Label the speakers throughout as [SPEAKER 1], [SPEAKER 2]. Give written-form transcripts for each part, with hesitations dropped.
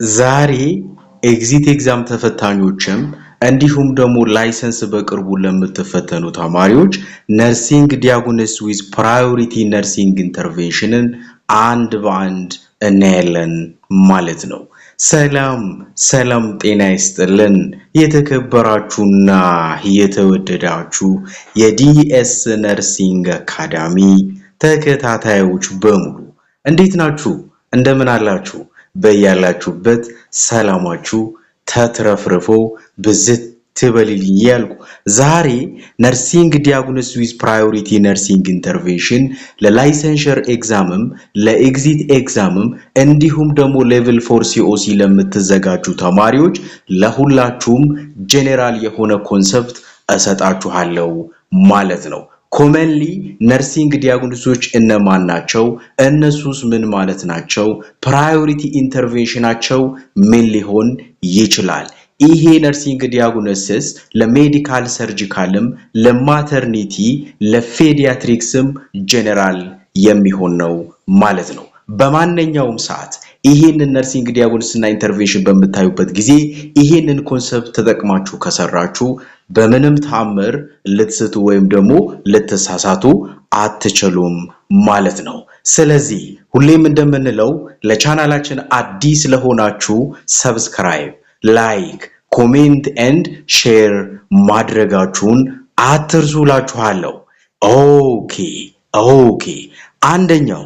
[SPEAKER 1] ዛሬ ኤግዚት ኤግዛም ተፈታኞችም እንዲሁም ደግሞ ላይሰንስ በቅርቡ ለምትፈተኑ ተማሪዎች ነርሲንግ ዲያግኖስ ዊዝ ፕራዮሪቲ ነርሲንግ ኢንተርቬንሽንን አንድ በአንድ እናያለን ማለት ነው። ሰላም ጤና ይስጥልን የተከበራችሁና የተወደዳችሁ የዲኤስ ነርሲንግ አካዳሚ ተከታታዮች በሙሉ እንዴት ናችሁ? እንደምን አላችሁ? በያላችሁበት ሰላማችሁ ተትረፍርፎ ብዝት ትበልልኝ ያልኩ ዛሬ ነርሲንግ ዲያግኖስ ዊዝ ፕራዮሪቲ ነርሲንግ ኢንተርቬንሽን ለላይሰንሸር ኤግዛምም ለኤግዚት ኤግዛምም እንዲሁም ደግሞ ሌቭል 4 ሲኦሲ ለምትዘጋጁ ተማሪዎች ለሁላችሁም ጄኔራል የሆነ ኮንሰፕት እሰጣችኋለሁ ማለት ነው። ኮመንሊ ነርሲንግ ዲያግኖሶች እነማን ናቸው? እነሱስ ምን ማለት ናቸው? ፕራዮሪቲ ኢንተርቬንሽናቸው ምን ሊሆን ይችላል? ይሄ ነርሲንግ ዲያግኖሲስ ለሜዲካል ሰርጂካልም ለማተርኒቲ ለፔዲያትሪክስም ጄኔራል የሚሆን ነው ማለት ነው። በማንኛውም ሰዓት ይሄንን ነርሲንግ ዲያግኖሲስና ኢንተርቬንሽን በምታዩበት ጊዜ ይሄንን ኮንሰፕት ተጠቅማችሁ ከሰራችሁ በምንም ተአምር ልትስቱ ወይም ደግሞ ልትሳሳቱ አትችሉም ማለት ነው። ስለዚህ ሁሌም እንደምንለው ለቻናላችን አዲስ ለሆናችሁ ሰብስክራይብ፣ ላይክ፣ ኮሜንት ኤንድ ሼር ማድረጋችሁን አትርሱላችኋለሁ። ኦኬ አንደኛው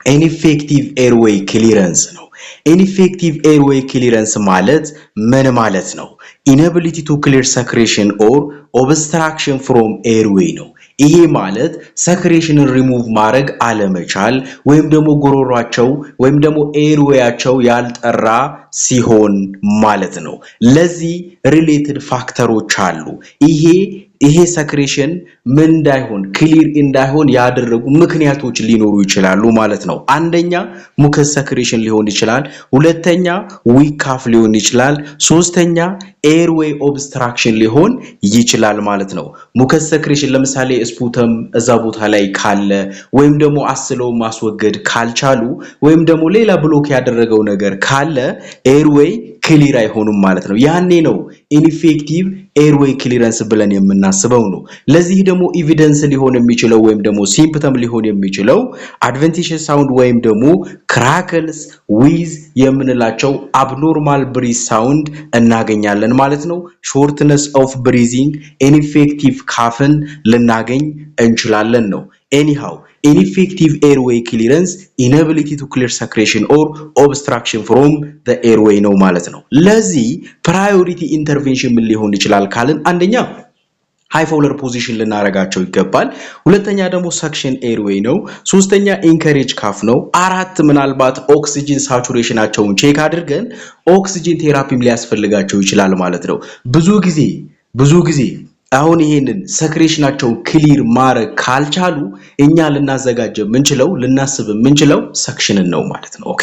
[SPEAKER 1] ኢንፌክቲቭ ኤርዌይ ክሊረንስ ነው። ኢንፌክቲቭ ኤርዌይ ክሊረንስ ማለት ምን ማለት ነው? ኢነቢሊቲ ቱ ክሊር ሰክሬሽን ኦር ኦብስትራክሽን ፍሮም ኤርዌይ ነው። ይሄ ማለት ሰክሬሽንን ሪሙቭ ማድረግ አለመቻል ወይም ደግሞ ጉሮሯቸው ወይም ደግሞ ኤርዌያቸው ያልጠራ ሲሆን ማለት ነው። ለዚህ ሪሌትድ ፋክተሮች አሉ። ይሄ ሰክሬሽን ምን እንዳይሆን ክሊር እንዳይሆን ያደረጉ ምክንያቶች ሊኖሩ ይችላሉ ማለት ነው። አንደኛ ሙከስ ሰክሬሽን ሊሆን ይችላል። ሁለተኛ ዊክ ካፍ ሊሆን ይችላል። ሶስተኛ ኤርዌይ ኦብስትራክሽን ሊሆን ይችላል ማለት ነው። ሙከስ ሰክሬሽን ለምሳሌ ስፑተም እዛ ቦታ ላይ ካለ ወይም ደግሞ አስለው ማስወገድ ካልቻሉ ወይም ደግሞ ሌላ ብሎክ ያደረገው ነገር ካለ ኤርዌይ ክሊር አይሆኑም ማለት ነው። ያኔ ነው ኢንፌክቲቭ ኤርዌይ ክሊረንስ ብለን የምናስበው ነው። ለዚህ ደግሞ ኤቪደንስ ሊሆን የሚችለው ወይም ደግሞ ሲምፕተም ሊሆን የሚችለው አድቨንቲሽስ ሳውንድ ወይም ደግሞ ክራክልስ ዊዝ የምንላቸው አብኖርማል ብሪዝ ሳውንድ እናገኛለን ማለት ነው። ሾርትነስ ኦፍ ብሪዚንግ ኢንፌክቲቭ ካፍን ልናገኝ እንችላለን ነው። ኤኒሃው ineffective airway clearance inability to clear secretion or obstruction from the airway ነው ማለት ነው። ለዚህ priority intervention ምን ሊሆን ይችላል ካልን አንደኛ ሃይ ፎለር ፖዚሽን ልናረጋቸው ይገባል። ሁለተኛ ደግሞ ሰክሽን ኤርዌይ ነው። ሶስተኛ ኢንከሬጅ ካፍ ነው። አራት ምናልባት ኦክሲጅን ሳቹሬሽናቸውን ቼክ አድርገን ኦክሲጅን ቴራፒም ሊያስፈልጋቸው ይችላል ማለት ነው። ብዙ ጊዜ አሁን ይሄንን ሰክሬሽናቸው ክሊር ማድረግ ካልቻሉ እኛ ልናዘጋጀ ምንችለው ልናስብ ምንችለው ሰክሽንን ነው ማለት ነው። ኦኬ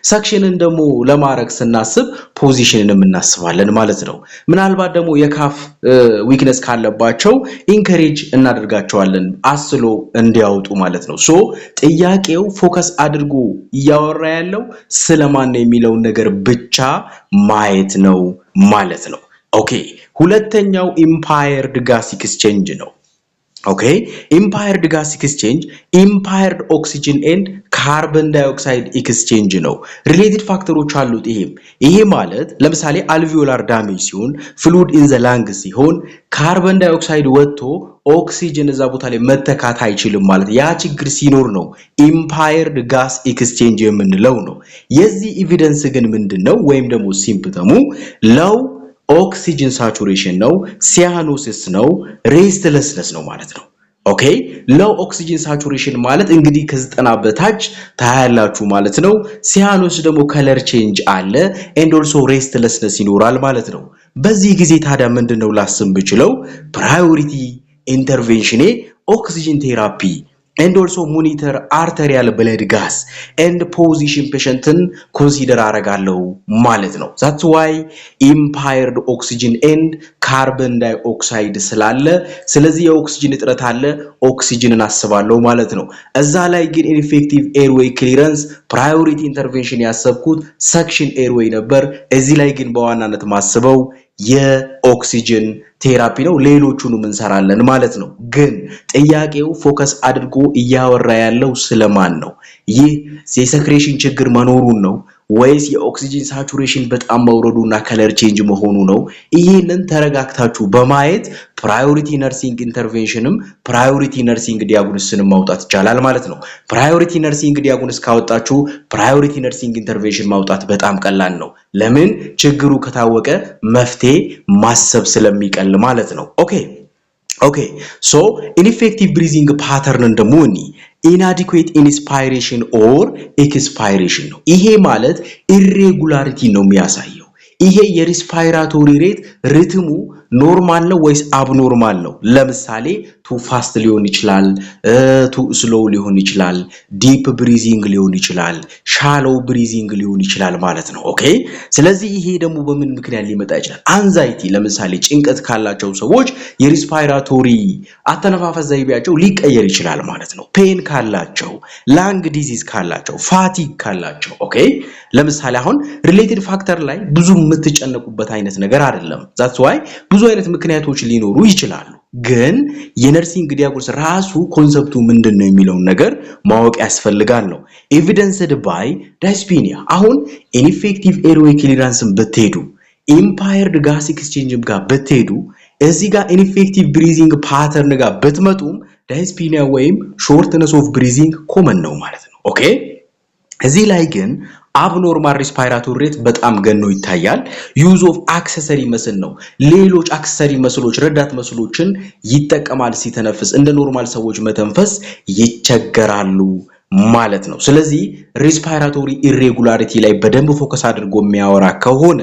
[SPEAKER 1] ሰክሽንን ደግሞ ለማድረግ ስናስብ ፖዚሽንን እናስባለን ማለት ነው። ምናልባት ደግሞ የካፍ ዊክነስ ካለባቸው ኢንከሬጅ እናደርጋቸዋለን አስሎ እንዲያወጡ ማለት ነው። ሶ ጥያቄው ፎከስ አድርጎ እያወራ ያለው ስለማን ነው የሚለው ነገር ብቻ ማየት ነው ማለት ነው። ኦኬ ሁለተኛው ኢምፓየርድ ጋስ ኤክስቼንጅ ነው። ኦኬ ኢምፓየርድ ጋስ ኤክስቼንጅ ኢምፓየርድ ኦክሲጅን ኤንድ ካርበን ዳይኦክሳይድ ኤክስቼንጅ ነው። ሪሌትድ ፋክተሮች አሉት። ይሄ ማለት ለምሳሌ አልቪዮላር ዳሜጅ ሲሆን ፍሉድ ኢን ዘ ላንግ ሲሆን ካርበን ዳይኦክሳይድ ወጥቶ ኦክሲጅን እዛ ቦታ ላይ መተካት አይችልም ማለት ያ ችግር ሲኖር ነው ኢምፓየርድ ጋስ ኤክስቼንጅ የምንለው ነው። የዚህ ኤቪደንስ ግን ምንድነው ወይም ደግሞ ሲምፕተሙ ሎው ኦክሲጅን ሳቹሬሽን ነው፣ ሲያኖሲስ ነው፣ ሬስትለስነስ ነው ማለት ነው። ኦኬ ሎው ኦክሲጅን ሳቹሬሽን ማለት እንግዲህ ከ90 በታች ታያላችሁ ማለት ነው። ሲያኖስ ደግሞ ከለር ቼንጅ አለ ኤንድ ኦልሶ ሬስትለስነስ ይኖራል ማለት ነው። በዚህ ጊዜ ታዲያ ምንድነው ላስብ ብችለው ፕራዮሪቲ ኢንተርቬንሽኔ ኦክሲጅን ቴራፒ and also monitor arterial blood gas and position patienትን consider አረጋለሁ ማለት ነው that's why impaired oxygen and carbon dioxide ስላለ ስለዚህ የኦክሲጅን እጥረት አለ ኦክሲጅንን አስባለሁ ማለት ነው እዛ ላይ ግን ineffective airway clearance priority intervention ያሰብኩት suction airway ነበር እዚህ ላይ ግን በዋናነት ማስበው የኦክሲጅን ቴራፒ ነው ሌሎቹንም እንሰራለን ማለት ነው ግን ጥያቄው ፎከስ አድርጎ እያወራ ያለው ስለማን ነው ይህ የሰክሬሽን ችግር መኖሩን ነው ወይስ የኦክሲጅን ሳቹሬሽን በጣም መውረዱና ከለር ቼንጅ መሆኑ ነው ይሄንን ተረጋግታችሁ በማየት ፕራዮሪቲ ነርሲንግ ኢንተርቬንሽንም ፕራዮሪቲ ነርሲንግ ዲያግኖሲስንም ማውጣት ይቻላል ማለት ነው ፕራዮሪቲ ነርሲንግ ዲያግኖሲስ ካወጣችሁ ፕራዮሪቲ ነርሲንግ ኢንተርቬንሽን ማውጣት በጣም ቀላል ነው ለምን ችግሩ ከታወቀ መፍትሄ ማሰብ ስለሚቀል ማለት ነው okay so ineffective breathing pattern እንደሞ inadequate inspiration or expiration ነው ይሄ ማለት irregularity ነው የሚያሳየው ይሄ የሪስፓይራቶሪ ሬት ሪትሙ ኖርማል ነው ወይስ አብኖርማል ነው ለምሳሌ too fast ሊሆን ይችላል too slow ሊሆን ይችላል deep breathing ሊሆን ይችላል shallow breathing ሊሆን ይችላል ማለት ነው ኦኬ ስለዚህ ይሄ ደግሞ በምን ምክንያት ሊመጣ ይችላል anxiety ለምሳሌ ጭንቀት ካላቸው ሰዎች የሪስፓይራቶሪ አተነፋፈስ ዘይቤያቸው ሊቀየር ይችላል ማለት ነው pain ካላቸው lung disease ካላቸው fatigue ካላቸው ኦኬ ለምሳሌ አሁን related factor ላይ ብዙ የምትጨነቁበት አይነት ነገር አይደለም that's why ብዙ አይነት ምክንያቶች ሊኖሩ ይችላሉ ግን የነርሲንግ ዲያግኖሲስ ራሱ ኮንሰፕቱ ምንድነው የሚለው ነገር ማወቅ ያስፈልጋል ነው ኤቪደንስድ ባይ ዳይስፒኒያ አሁን ኢንፌክቲቭ ኤርዌይ ክሊራንስን በትሄዱ ኢምፓየርድ ጋስ ኤክስቼንጅም ጋር በትሄዱ እዚህ ጋር ኢንፌክቲቭ ብሪዚንግ ፓተርን ጋር በትመጡም ዳይስፒኒያ ወይም ሾርትነስ ኦፍ ብሪዚንግ ኮመን ነው ማለት ነው ኦኬ እዚህ ላይ ግን abnormal respiratory rate በጣም ገኖ ይታያል use of accessory መስል ነው ሌሎች accessory መስሎች ረዳት መስሎችን ይተቀማል ሲተነፍስ እንደ ኖርማል ሰዎች መተንፈስ ይቸገራሉ ማለት ነው ስለዚህ respiratory irregularity ላይ በደንብ ፎከስ አድርጎ የሚያወራ ከሆነ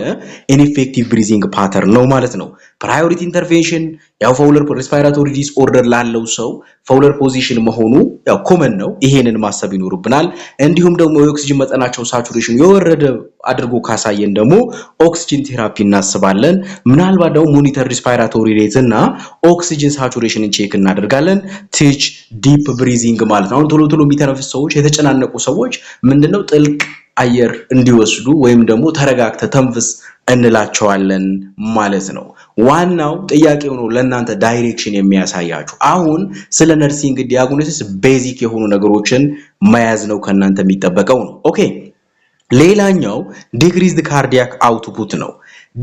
[SPEAKER 1] ineffective breathing pattern ነው ማለት ነው priority intervention ያው Fowler respiratory disorder ላለው ሰው Fowler position መሆኑ ያው ኮመን ነው ይሄንን ማሰብ ይኖርብናል እንዲሁም ደግሞ የኦክሲጅን መጠናቸው ሳቹሬሽን የወረደ አድርጎ ካሳየን ደግሞ ኦክሲጅን ቴራፒ እናስባለን ምናልባት ደግሞ ሞኒተር ሪስፓይራቶሪ ሬት እና ኦክሲጅን ሳቹሬሽንን ቼክ እናደርጋለን ቲች ዲፕ ብሪዚንግ ማለት ነው ቶሎ ቶሎ የሚተነፍሱ ሰዎች የተጨናነቁ ሰዎች ምንድነው ጥልቅ አየር እንዲወስዱ ወይም ደግሞ ተረጋግተ ተንፍስ እንላቸዋለን ማለት ነው ዋናው ጥያቄው ነው ለእናንተ ዳይሬክሽን የሚያሳያችሁ አሁን ስለ ነርሲንግ ዲያግኖሲስ ቤዚክ የሆኑ ነገሮችን መያዝ ነው ከናንተ የሚጠበቀው ነው ኦኬ ሌላኛው decreased cardiac output ነው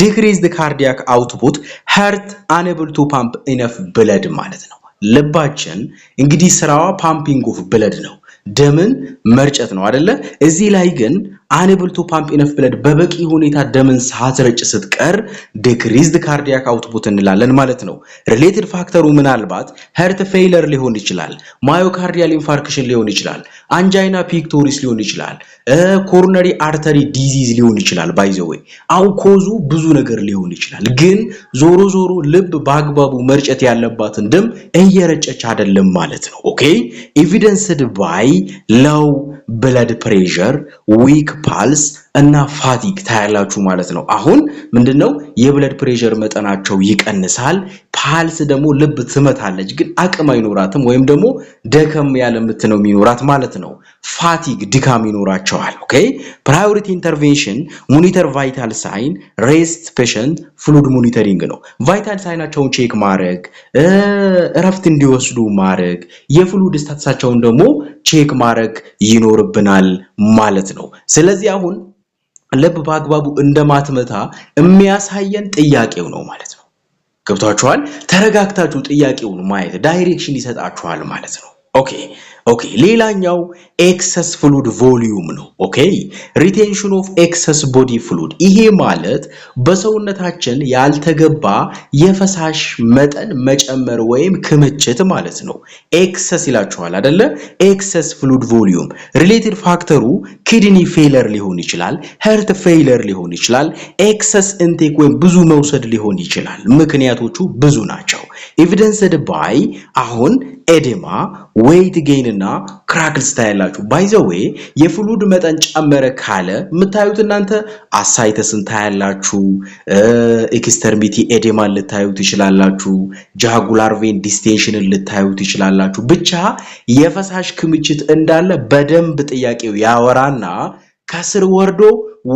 [SPEAKER 1] decreased cardiac output heart unable to pump enough blood ማለት ነው ልባችን እንግዲህ ስራዋ pumping of blood ነው ደምን መርጨት ነው አይደለ እዚህ ላይ ግን unable to pump enough blood በበቂ ሁኔታ ደምን ሳትረጭ ስትቀር decreased cardiac output እንላለን ማለት ነው related factor ምናልባት heart failure ሊሆን ይችላል myocardial infarction ሊሆን ይችላል angina pectoris ሊሆን ይችላል coronary artery disease ሊሆን ይችላል by the way አው ኮዙ ብዙ ነገር ሊሆን ይችላል ግን ዞሮ ዞሮ ልብ በአግባቡ መርጨት ያለባትን ደም እየረጨች አይደለም ማለት ነው ኦኬ evidenced by low blood pressure weak pulse እና fatigue ታያላችሁ ማለት ነው አሁን ምንድነው የብለድ ፕሬሸር መጠናቸው ይቀንሳል ፓልስ ደግሞ ልብ ትመታለች ግን አቅም አይኖራትም ወይም ደግሞ ደከም ያለ ምትነው የሚኖራት ማለት ነው fatigue ድካም ይኖራቸዋል ኦኬ priority intervention monitor vital sign rest patient fluid monitoring ነው vital signaቸውን ቼክ ማድረግ እረፍት እንዲወስዱ ማድረግ የፍሉድ ስታተሳቸውን ደግሞ ቼክ ማድረግ ይኖርብናል ማለት ነው ስለዚህ አሁን ልብ በአግባቡ እንደማትመታ የሚያሳየን ጥያቄው ነው ማለት ነው ገብታችኋል ተረጋግታችሁ ጥያቄውን ማየት ዳይሬክሽን ይሰጣችኋል ማለት ነው ኦኬ ሌላኛው excess fluid volume ነው ኦኬ retention of excess body fluid ይሄ ማለት በሰውነታችን ያልተገባ የፈሳሽ መጠን መጨመር ወይም ክምችት ማለት ነው excess ይላችኋል አይደለ excess fluid volume related factor kidney failure ሊሆን ይችላል heart failure ሊሆን ይችላል excess intake ወይም ብዙ መውሰድ ሊሆን ይችላል ምክንያቶቹ ብዙ ናቸው evidenced by አሁን ኤዴማ ዌይት ጌን እና ክራክልስ ታያላችሁ ባይ ዘ ዌይ የፍሉድ መጠን ጨመረ ካለ የምታዩት እናንተ አሳይተስን ታያላችሁ ኤክስተርሚቲ ኤዴማ ልታዩ ትችላላችሁ ጃጉላር ቬን ዲስቴንሽንን ልታዩ ትችላላችሁ ብቻ የፈሳሽ ክምችት እንዳለ በደንብ ጥያቄው ያወራና ከስር ወርዶ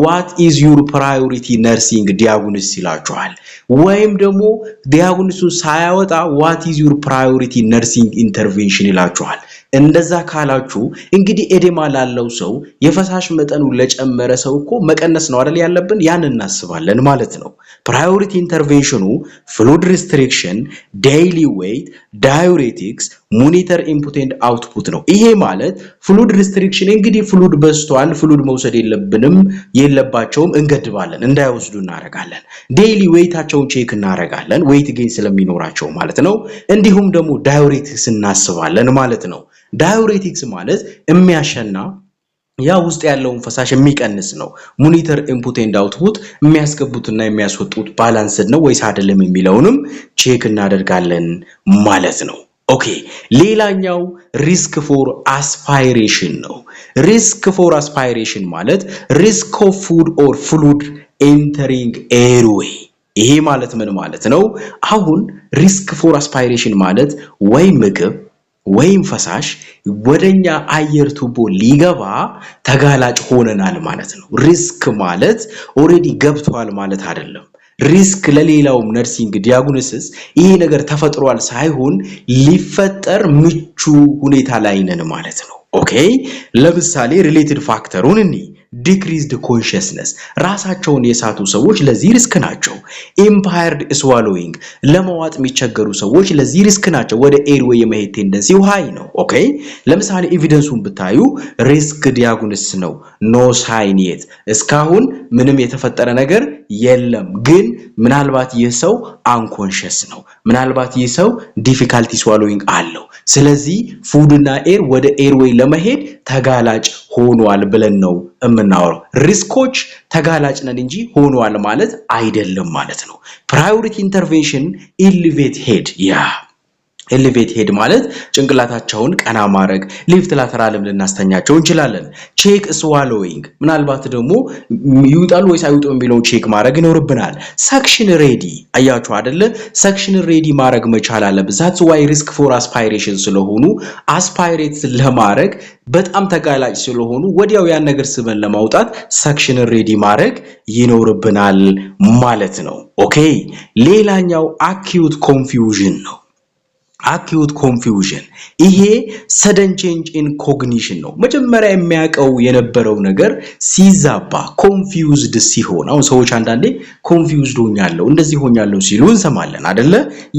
[SPEAKER 1] what is your priority nursing diagnosis ይላችኋል ወይም ደግሞ ዲያግኖሲሱን ሳያወጣ what is your priority nursing intervention ይላችኋል እንደዛ ካላችሁ እንግዲህ ኤዴማ ላለው ሰው የፈሳሽ መጠኑ ለጨመረ ሰው እኮ መቀነስ ነው አይደል ያለብን ያን እናስባለን ማለት ነው priority intervention fluid restriction daily weight diuretics monitor input and output ነው ይሄ ማለት fluid restriction እንግዲህ fluid በስቷል fluid መውሰድ የለባቸውም እንገድባለን እንዳይወስዱ እናረጋለን daily weighታቸውን ቼክ እናረጋለን weight gain ስለሚኖራቸው ማለት ነው እንዲሁም ደግሞ diuretics እናስባለን ማለት ነው diuretics ማለት የሚያሸና ያ ውስጥ ያለውን ፈሳሽ የሚቀንስ ነው ሞኒተር ኢንፑት ኤንድ አውትፑት የሚያስገቡትና የሚያስወጡት ባላንስድ ነው ወይስ አይደለም የሚለውንም ቼክ እናደርጋለን ማለት ነው ኦኬ ሌላኛው ሪስክ ፎር አስፓይሬሽን ነው ሪስክ ፎር አስፓይሬሽን ማለት ሪስክ ኦፍ ፉድ ኦር ፍሉድ ኤንተሪንግ ኤርዌይ ይሄ ማለት ምን ማለት ነው አሁን ሪስክ ፎር አስፓይሬሽን ማለት ወይ ምግብ ወይም ፈሳሽ ወደኛ አየር ቱቦ ሊገባ ተጋላጭ ሆነናል ማለት ነው ሪስክ ማለት ኦሬዲ ገብቷል ማለት አይደለም ሪስክ ለሌላውም ነርሲንግ ዲያግኖሲስ ይሄ ነገር ተፈጥሯል ሳይሆን ሊፈጠር ምቹ ሁኔታ ላይ ነን ማለት ነው ኦኬ ለምሳሌ ሪሌትድ ፋክተሩን decreased consciousness ራሳቸውን የሳቱ ሰዎች ለዚህ ሪስክ ናቸው impaired swallowing ለማዋጥ የሚቸገሩ ሰዎች ለዚህ ሪስክ ናቸው ወደ ኤርዌይ የመሄድ ቴንደንሲው ሃይ ነው ኦኬ ለምሳሌ ኤቪደንሱን ብታዩ ሪስክ ዲያግኖሲስ ነው ኖ ሳይን የት እስካሁን ምንም የተፈጠረ ነገር የለም ግን ምናልባት ይህ ሰው አንኮንሺየስ ነው ምናልባት ይህ ሰው ዲፊካልቲ swallowing አለው ስለዚህ ፉድና ኤር ወደ ኤርዌይ ለመሄድ ተጋላጭ ሆኗል ብለን ነው እምናወራው ሪስኮች ተጋላጭ ነን እንጂ ሆኗል ማለት አይደለም ማለት ነው ፕራዮሪቲ ኢንተርቬንሽን ኤሊቬት ሄድ ኤሊቬት ሄድ ማለት ጭንቅላታቸውን ቀና ማድረግ ሊፍት ላተራልም ልናስተኛቸው እንችላለን ቼክ ስዋሎዊንግ ምናልባት ደግሞ ይውጣሉ ወይስ አይውጡ የሚለው ቼክ ማድረግ ይኖርብናል ሰክሽን ሬዲ አያችሁ አይደለ ሰክሽን ሬዲ ማድረግ መቻል አለበት that's why risk for aspiration ስለሆኑ አስፓይሬት ለማድረግ በጣም ተጋላጭ ስለሆኑ ወዲያው ያን ነገር ስበን ለማውጣት ሰክሽን ሬዲ ማድረግ ይኖርብናል ማለት ነው ኦኬ ሌላኛው acute confusion ነው acute confusion ይሄ sudden change in cognition ነው መጀመሪያ የሚያቀው የነበረው ነገር ሲዛባ confused ሲሆን አሁን ሰዎች አንዳንዴ confused ሆኛለሁ እንደዚህ ሆኛለሁ ሲሉ እንሰማለን አይደለ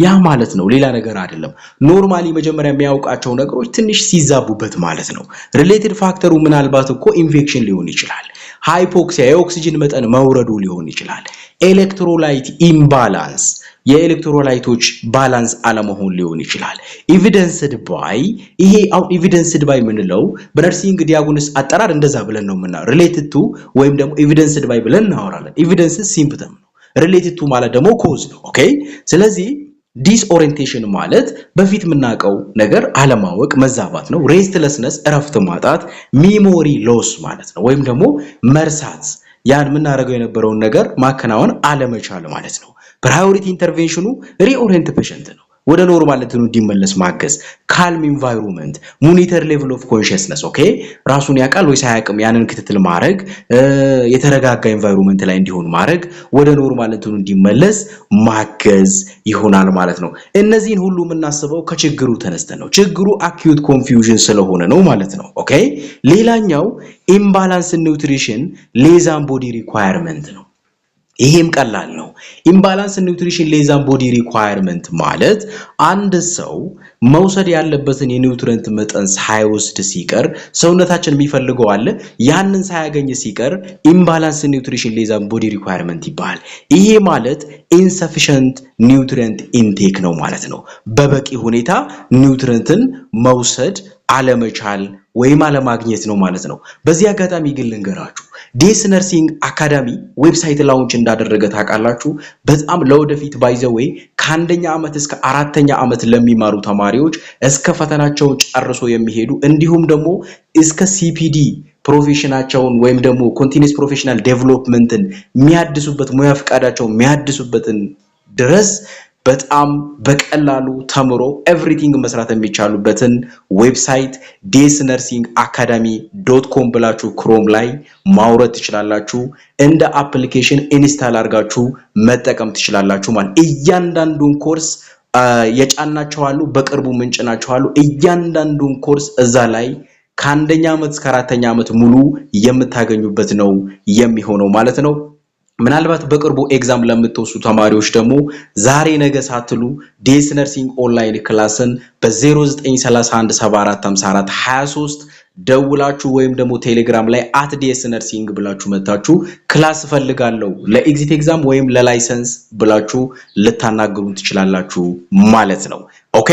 [SPEAKER 1] ያ ማለት ነው ሌላ ነገር አይደለም ኖርማሊ መጀመሪያ የሚያውቃቸው ነገሮች ትንሽ ሲዛቡበት ማለት ነው ሪሌትድ ፋክተሩ ምናልባት እኮ ኢንፌክሽን ሊሆን ይችላል ሃይፖክሲያ የኦክሲጅን መጠን መውረዱ ሊሆን ይችላል ኤሌክትሮላይት ኢምባላንስ የኤሌክትሮላይቶች ባላንስ አለመሆን ሊሆን ይችላል ኤቪደንስድ ባይ ይሄ አሁን ኤቪደንስድ ባይ ምንለው በነርሲንግ ዲያግኖሲስ አጠራር እንደዛ ብለን ነው ምና ሪሌትድ ቱ ወይም ደግሞ ኤቪደንስድ ባይ ብለን እናወራለን ኤቪደንስ ሲምፕተም ነው ሪሌትድ ቱ ማለት ደግሞ ኮዝ ነው ኦኬ ስለዚህ ዲስኦሪየንቴሽን ማለት በፊት ምናቀው ነገር አለማወቅ መዛባት ነው ሬስትለስነስ እረፍት ማጣት ሚሞሪ ሎስ ማለት ነው ወይም ደግሞ መርሳት ያን ምናረጋው የነበረውን ነገር ማከናወን አለመቻል ማለት ነው ፕራዮሪቲ ኢንተርቬንሽኑ ሪኦሪየንት ፔሸንት ነው ወደ ኖርማልነቱ እንዲመለስ ማገዝ ካልም ኢንቫይሮንመንት ሞኒተር ሌቭል ኦፍ ኮንሺየስነስ ኦኬ ራሱን ያቃል ወይስ አያቅም ያንን ክትትል ማድረግ የተረጋጋ ኢንቫይሮንመንት ላይ እንዲሆን ማድረግ ወደ ኖርማልነቱ እንዲመለስ ማገዝ ይሆናል ማለት ነው እነዚህን ሁሉ የምናስበው ከችግሩ ተነስተን ነው ችግሩ acute confusion ስለሆነ ነው ማለት ነው ኦኬ ሌላኛው imbalance in nutrition less than body requirement ነው ይሄም ቀላል ነው ኢምባላንስ ኒውትሪሽን ሌዛን ቦዲ ሪኳየርመንት ማለት አንድ ሰው መውሰድ ያለበትን የኒውትሪየንት መጠን ሳይወስድ ሲቀር ሰውነታችን የሚፈልገው አለ ያንን ሳያገኝ ሲቀር ኢምባላንስ ኒውትሪሽን ሌዛን ቦዲ ሪኳየርመንት ይባላል ይሄ ማለት insufficient nutrient intake ነው ማለት ነው በበቂ ሁኔታ ኒውትሪየንትን መውሰድ አለመቻል ወይም አለማግኘት ነው ማለት ነው በዚህ አጋጣሚ ግን ልንገራችሁ ዴስ ነርሲንግ አካዳሚ ዌብሳይት ላውንች እንዳደረገ ታውቃላችሁ በጣም ለወደፊት ባይ ዘ ዌይ ከአንደኛ ዓመት እስከ አራተኛ ዓመት ለሚማሩ ተማሪዎች እስከ ፈተናቸውን ጨርሶ የሚሄዱ እንዲሁም ደግሞ እስከ ሲፒዲ ፕሮፌሽናቸውን ወይም ደግሞ ኮንቲኒየስ ፕሮፌሽናል ዴቨሎፕመንትን የሚያድሱበት ሙያ ፈቃዳቸውን የሚያድሱበትን ድረስ በጣም በቀላሉ ተምሮ ኤቭሪቲንግ መስራት የሚቻሉበትን ዌብሳይት dsnursingacademy.com ብላችሁ ክሮም ላይ ማውረድ ትችላላችሁ። እንደ አፕሊኬሽን ኢንስታል አድርጋችሁ መጠቀም ትችላላችሁ ማለት እያንዳንዱን ኮርስ የጫናቸው አሉ፣ በቅርቡ ምንጭናቸው አሉ። እያንዳንዱን ኮርስ እዛ ላይ ከአንደኛ ዓመት እስከ አራተኛ ዓመት ሙሉ የምታገኙበት ነው የሚሆነው ማለት ነው። ምናልባት በቅርቡ ኤግዛም ለምትወስዱ ተማሪዎች ደግሞ ዛሬ ነገ ሳትሉ ዲኤስ ነርሲንግ ኦንላይን ክላስን በ0931745423 ደውላችሁ ወይም ደግሞ ቴሌግራም ላይ @dsnursing ብላችሁ መታችሁ ክላስ ፈልጋለሁ ለኤግዚት ኤግዛም ወይም ለላይሰንስ ብላችሁ ልታናገሩን ትችላላችሁ ማለት ነው። ኦኬ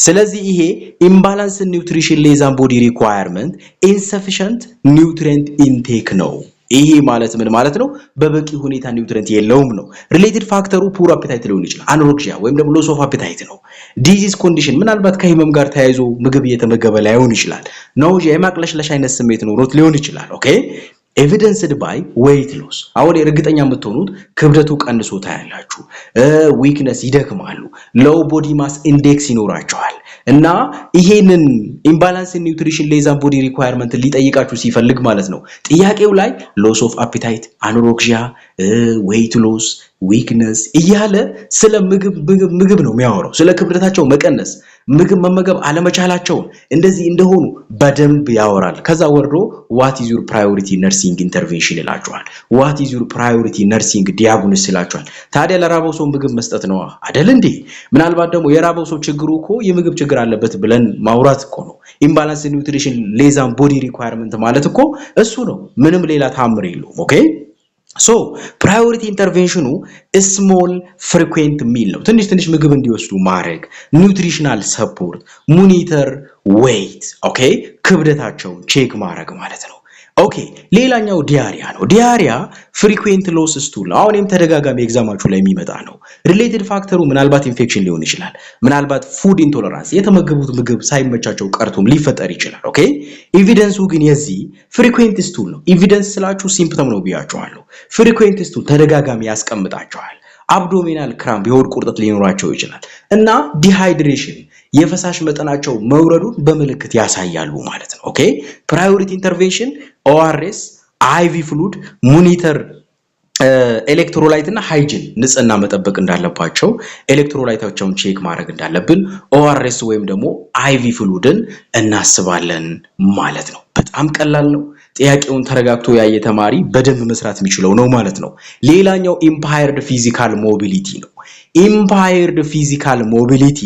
[SPEAKER 1] ስለዚህ ይሄ ኢምባላንስ ኒውትሪሽን ሌዛን ቦዲ ሪኳየርመንት ኢንሰፊሽንት ኒውትሪየንት ኢንቴክ ነው። ይሄ ማለት ምን ማለት ነው? በበቂ ሁኔታ ኒውትሪየንት የለውም ነው። ሪሌትድ ፋክተሩ ፑር አፒታይት ሊሆን ይችላል፣ አኖሬክሲያ ወይም ደግሞ ሎስ ኦፍ አፒታይት ነው። ዲዚዝ ኮንዲሽን ምናልባት ከህመም ጋር ተያይዞ ምግብ እየተመገበ ላይሆን ይችላል። ናውዚያ የማቅለሽለሽ አይነት ስሜት ኖሮት ሊሆን ይችላል። ኦኬ ኤቪደንስድ ባይ ዌይት ሎስ አሁን እርግጠኛ የምትሆኑት ክብደቱ ቀንሶ ታያላችሁ። ዊክነስ ይደክማሉ፣ ሎው ቦዲ ማስ ኢንዴክስ ይኖራቸዋል እና ይሄንን ኢምባላንስ ኒውትሪሽን ሌዛን ቦዲ ሪኳየርመንት ሊጠይቃችሁ ሲፈልግ ማለት ነው ጥያቄው ላይ ሎስ ኦፍ አፒታይት፣ አኖሬክሲያ፣ ዌይት ሎስ፣ ዊክነስ እያለ ስለ ምግብ ነው የሚያወራው። ስለ ክብደታቸው መቀነስ፣ ምግብ መመገብ አለመቻላቸው እንደዚህ እንደሆኑ በደንብ ያወራል። ከዛ ወርዶ what is your priority nursing intervention ይላችኋል። what is your priority nursing diagnosis ይላችኋል። ታዲያ ለራበው ሰው ምግብ መስጠት ነው አይደል እንዴ? ምናልባት ደግሞ የራበው ሰው ችግሩ እኮ የምግብ ችግር አለበት ብለን ማውራት እኮ ነው። ኢምባላንስ ኒውትሪሽን ሌዛን ቦዲ ሪኳየርመንት ማለት እኮ እሱ ነው፣ ምንም ሌላ ታምር የለውም። ኦኬ ሶ ፕራዮሪቲ ኢንተርቬንሽኑ ስሞል ፍሪኩዌንት ሚል ነው። ትንሽ ትንሽ ምግብ እንዲወስዱ ማድረግ፣ ኒውትሪሽናል ሰፖርት፣ ሞኒተር ዌይት፣ ኦኬ ክብደታቸውን ቼክ ማድረግ ማለት ነው። ኦኬ ሌላኛው ዲያሪያ ነው። ዲያሪያ ፍሪኩዌንት ሎስ ስቱል አሁንም ተደጋጋሚ ኤግዛማችሁ ላይ የሚመጣ ነው። ሪሌትድ ፋክተሩ ምናልባት ኢንፌክሽን ሊሆን ይችላል፣ ምናልባት ፉድ ኢንቶለራንስ የተመገቡት ምግብ ሳይመቻቸው ቀርቶም ሊፈጠር ይችላል። ኦኬ ኤቪደንሱ ግን የዚህ ፍሪኩዌንት ስቱል ነው። ኤቪደንስ ስላችሁ ሲምፕተም ነው ብያችኋለሁ። ፍሪኩዌንት ስቱል ተደጋጋሚ ያስቀምጣቸዋል። አብዶሚናል ክራምፕ የሆድ ቁርጠት ሊኖራቸው ይችላል እና ዲሃይድሬሽን የፈሳሽ መጠናቸው መውረዱን በምልክት ያሳያሉ ማለት ነው። ኦኬ ፕራዮሪቲ ኢንተርቬንሽን ኦአርኤስ፣ አይቪ ፍሉድ፣ ሞኒተር ኤሌክትሮላይት እና ሃይጂን ንጽህና መጠበቅ እንዳለባቸው ኤሌክትሮላይታቸውን ቼክ ማድረግ እንዳለብን ኦአርኤስ ወይም ደግሞ አይቪ ፍሉድን እናስባለን ማለት ነው። በጣም ቀላል ነው። ጥያቄውን ተረጋግቶ ያየ ተማሪ በደንብ መስራት የሚችለው ነው ማለት ነው። ሌላኛው ኢምፓየርድ ፊዚካል ሞቢሊቲ ነው። ኢምፓየርድ ፊዚካል ሞቢሊቲ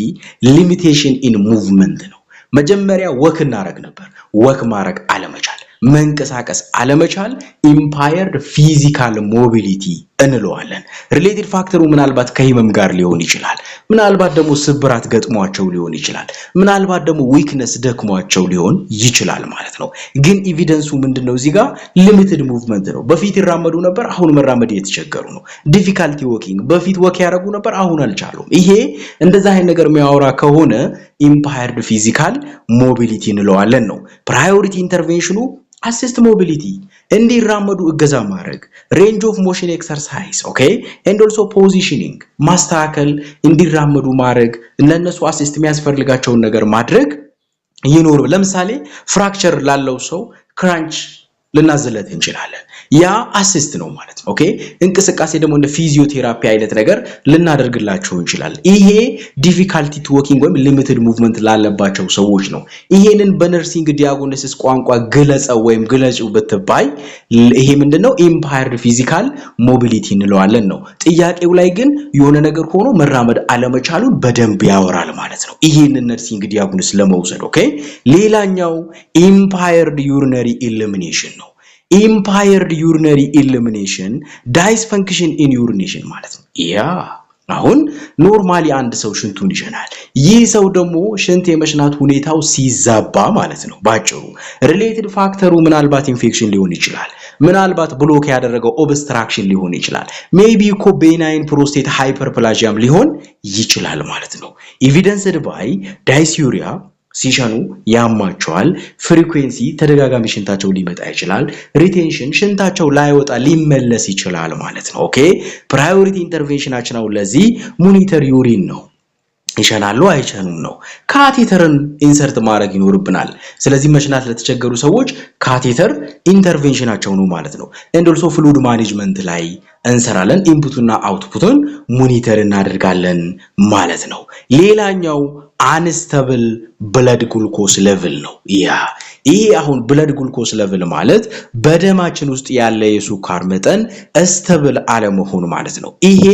[SPEAKER 1] ሊሚቴሽን ኢን ሙቭመንት ነው። መጀመሪያ ወክ እናረግ ነበር፣ ወክ ማድረግ አለመቻል፣ መንቀሳቀስ አለመቻል ኢምፓየርድ ፊዚካል ሞቢሊቲ እንለዋለን። ሪሌትድ ፋክተሩ ምናልባት ከህመም ጋር ሊሆን ይችላል፣ ምናልባት ደግሞ ስብራት ገጥሟቸው ሊሆን ይችላል፣ ምናልባት ደግሞ ዊክነስ ደክሟቸው ሊሆን ይችላል ማለት ነው። ግን ኤቪደንሱ ምንድነው? እዚህ ጋር ሊሚትድ ሙቭመንት ነው። በፊት ይራመዱ ነበር፣ አሁን መራመድ እየተቸገሩ ነው። ዲፊካልቲ ዎኪንግ በፊት ወክ ያደርጉ ነበር፣ አሁን አልቻሉም። ይሄ እንደዛ አይነት ነገር የሚያወራ ከሆነ ኢምፓየርድ ፊዚካል ሞቢሊቲ እንለዋለን ነው። ፕራዮሪቲ ኢንተርቬንሽኑ አሲስት ሞቢሊቲ እንዲራመዱ እገዛ ማድረግ፣ ሬንጅ ኦፍ ሞሽን ኤክሰርሳይዝ ኦኬ ኤንድ ኦልሶ ፖዚሽኒንግ ማስተካከል፣ እንዲራመዱ ማድረግ፣ ለነሱ አሲስት የሚያስፈልጋቸውን ነገር ማድረግ ይኖር። ለምሳሌ ፍራክቸር ላለው ሰው ክራንች ልናዝለት እንችላለን። ያ አሲስት ነው ማለት ነው። ኦኬ እንቅስቃሴ ደግሞ እንደ ፊዚዮቴራፒ አይነት ነገር ልናደርግላቸው እንችላለን። ይሄ ዲፊካልቲ ቱ ዎኪንግ ወይም ሊሚትድ ሙቭመንት ላለባቸው ሰዎች ነው። ይሄንን በነርሲንግ ዲያግኖሲስ ቋንቋ ግለጸው ወይም ግለጹ ብትባይ ይሄ ምንድነው? ኢምፓየርድ ፊዚካል ሞቢሊቲ እንለዋለን ነው። ጥያቄው ላይ ግን የሆነ ነገር ሆኖ መራመድ አለመቻሉን በደንብ ያወራል ማለት ነው። ይሄንን ነርሲንግ ዲያግኖሲስ ለመውሰድ ኦኬ ሌላኛው ኢምፓየርድ ዩሪነሪ ኢሊሚኔሽን ነው። ኢምፓየርድ ዩሪነሪ ኢሊሚኔሽን ዳይስፈንክሽን ኢን ዩሪኔሽን ማለት ነው። ያ አሁን ኖርማሊ አንድ ሰው ሽንቱን ይሸናል። ይህ ሰው ደግሞ ሽንት የመሽናት ሁኔታው ሲዛባ ማለት ነው። ባጭሩ ሪሌትድ ፋክተሩ ምናልባት ኢንፌክሽን ሊሆን ይችላል። ምናልባት ብሎክ ያደረገው ኦብስትራክሽን ሊሆን ይችላል። ሜቢ እኮ ቤናይን ፕሮስቴት ሃይፐርፕላጂያም ሊሆን ይችላል ማለት ነው። ኤቪደንስድ ባይ ዳይስዩሪያ ሲሸኑ ያማቸዋል። ፍሪኩዌንሲ ተደጋጋሚ ሽንታቸው ሊመጣ ይችላል። ሪቴንሽን ሽንታቸው ላይወጣ ሊመለስ ይችላል ማለት ነው። ኦኬ ፕራዮሪቲ ኢንተርቬንሽናችን አሁን ለዚህ ሞኒተር ዩሪን ነው። ይሸናሉ አይሸኑም ነው። ካቴተርን ኢንሰርት ማድረግ ይኖርብናል። ስለዚህ መሽናት ለተቸገሩ ሰዎች ካቴተር ኢንተርቬንሽናቸው ነው ማለት ነው። ኤንድ ኦልሶ ፍሉድ ማኔጅመንት ላይ እንሰራለን። ኢንፑትና አውትፑትን ሞኒተር እናደርጋለን ማለት ነው። ሌላኛው አንስተብል ብለድ ግሉኮስ ሌቭል ነው። ይሄ አሁን ብለድ ግሉኮስ ሌቭል ማለት በደማችን ውስጥ ያለ የሱካር መጠን እስተብል አለመሆኑ ማለት ነው። ይሄ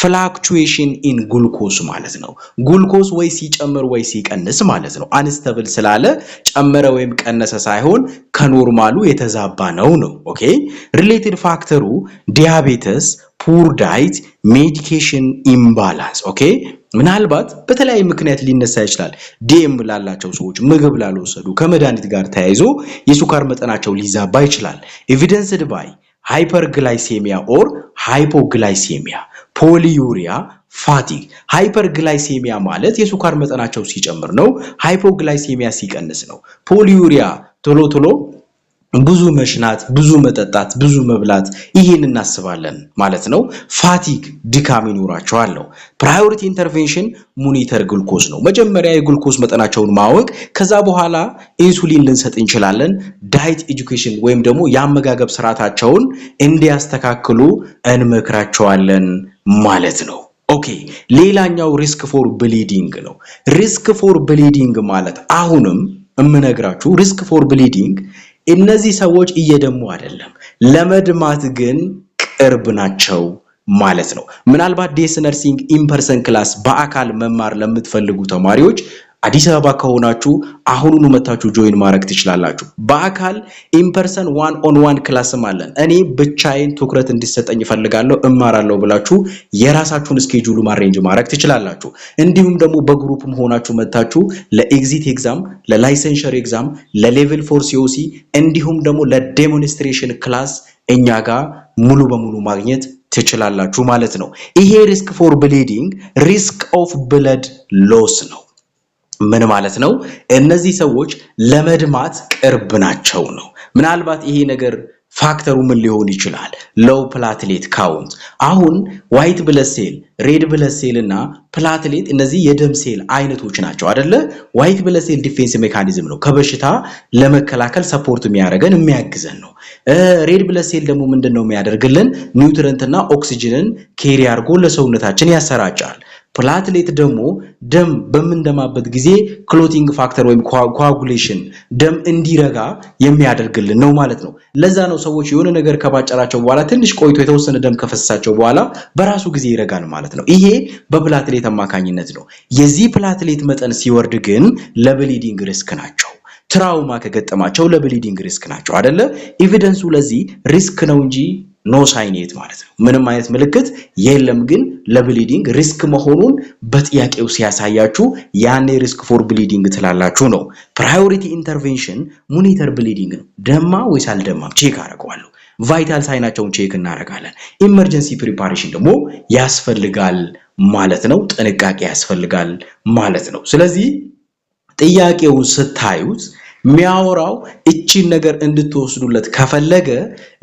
[SPEAKER 1] ፍላክቹዌሽን ኢን ግሉኮስ ማለት ነው። ግሉኮስ ወይ ሲጨምር ወይ ሲቀንስ ማለት ነው። አንስተብል ስላለ ጨመረ ወይም ቀነሰ ሳይሆን ከኖርማሉ የተዛባ ነው። ኦኬ ሪሌትድ ፋክተሩ ዲያቤተስ፣ ፑር ዳይት፣ ሜዲኬሽን ኢምባላንስ። ኦኬ ምናልባት በተለያየ ምክንያት ሊነሳ ይችላል። ዲኤም ላላቸው ሰዎች ምግብ ላልወሰዱ ከመድኃኒት ጋር ተያይዞ የሱካር መጠናቸው ሊዛባ ይችላል። ኤቪደንስድ ባይ ሃይፐርግላይሴሚያ ኦር ሃይፖግላይሴሚያ፣ ፖሊዩሪያ፣ ፋቲግ። ሃይፐርግላይሴሚያ ማለት የሱካር መጠናቸው ሲጨምር ነው። ሃይፖግላይሴሚያ ሲቀንስ ነው። ፖሊዩሪያ ቶሎ ቶሎ ብዙ መሽናት፣ ብዙ መጠጣት፣ ብዙ መብላት ይሄን እናስባለን ማለት ነው። ፋቲግ ድካም ይኖራቸዋል ነው። ፕራዮሪቲ ኢንተርቬንሽን ሞኒተር ግሉኮስ ነው። መጀመሪያ የግሉኮስ መጠናቸውን ማወቅ፣ ከዛ በኋላ ኢንሱሊን ልንሰጥ እንችላለን። ዳይት ኤጁኬሽን ወይም ደግሞ የአመጋገብ ስርዓታቸውን እንዲያስተካክሉ እንመክራቸዋለን ማለት ነው። ኦኬ ሌላኛው ሪስክ ፎር ብሊዲንግ ነው። ሪስክ ፎር ብሊዲንግ ማለት አሁንም እምነግራችሁ ሪስክ ፎር ብሊዲንግ እነዚህ ሰዎች እየደሙ አይደለም፣ ለመድማት ግን ቅርብ ናቸው ማለት ነው። ምናልባት ዴስ ነርሲንግ ኢምፐርሰን ክላስ በአካል መማር ለምትፈልጉ ተማሪዎች አዲስ አበባ ከሆናችሁ አሁኑኑ መታችሁ ጆይን ማድረግ ትችላላችሁ። በአካል ኢምፐርሰን 1-on-1 ክላስም አለን። እኔ ብቻዬን ትኩረት እንዲሰጠኝ እፈልጋለሁ እማራለሁ ብላችሁ የራሳችሁን ስኬጁል ማሬንጅ ማድረግ ትችላላችሁ። እንዲሁም ደግሞ በግሩፕም ሆናችሁ መታችሁ ለኤግዚት ኤግዛም፣ ለላይሰንሸር ኤግዛም፣ ለሌቭል 4 ሲኦሲ እንዲሁም ደግሞ ለዴሞንስትሬሽን ክላስ እኛ ጋር ሙሉ በሙሉ ማግኘት ትችላላችሁ ማለት ነው። ይሄ ሪስክ ፎር ብሊዲንግ ሪስክ ኦፍ ብለድ ሎስ ነው። ምን ማለት ነው? እነዚህ ሰዎች ለመድማት ቅርብ ናቸው ነው። ምናልባት ይሄ ነገር ፋክተሩ ምን ሊሆን ይችላል? ሎው ፕላትሌት ካውንት። አሁን ዋይት ብለድ ሴል፣ ሬድ ብለድ ሴል እና ፕላትሌት እነዚህ የደም ሴል አይነቶች ናቸው አይደለ? ዋይት ብለድ ሴል ዲፌንስ ሜካኒዝም ነው፣ ከበሽታ ለመከላከል ሰፖርት የሚያደርገን የሚያግዘን ነው። ሬድ ብለድ ሴል ደግሞ ምንድነው የሚያደርግልን? ኒውትረንትና ኦክሲጅንን ኬሪ አድርጎ ለሰውነታችን ያሰራጫል። ፕላትሌት ደግሞ ደም በምንደማበት ጊዜ ክሎቲንግ ፋክተር ወይም ኮአጉሌሽን ደም እንዲረጋ የሚያደርግልን ነው ማለት ነው። ለዛ ነው ሰዎች የሆነ ነገር ከባጨራቸው በኋላ ትንሽ ቆይቶ የተወሰነ ደም ከፈሰሳቸው በኋላ በራሱ ጊዜ ይረጋል ማለት ነው። ይሄ በፕላትሌት አማካኝነት ነው። የዚህ ፕላትሌት መጠን ሲወርድ ግን ለብሊዲንግ ሪስክ ናቸው። ትራውማ ከገጠማቸው ለብሊዲንግ ሪስክ ናቸው አይደለ? ኤቪደንሱ ለዚህ ሪስክ ነው እንጂ ኖ ሳይኔት ማለት ነው። ምንም አይነት ምልክት የለም፣ ግን ለብሊዲንግ ሪስክ መሆኑን በጥያቄው ሲያሳያችሁ ያኔ ሪስክ ፎር ብሊዲንግ ትላላችሁ ነው። ፕራዮሪቲ ኢንተርቬንሽን ሞኒተር ብሊዲንግ ነው። ደማ ወይስ አልደማም ቼክ አደርገዋለሁ። ቫይታል ሳይናቸውን ቼክ እናደርጋለን። ኢመርጀንሲ ፕሪፓሬሽን ደግሞ ያስፈልጋል ማለት ነው። ጥንቃቄ ያስፈልጋል ማለት ነው። ስለዚህ ጥያቄው ስታዩት ሚያወራው እቺን ነገር እንድትወስዱለት ከፈለገ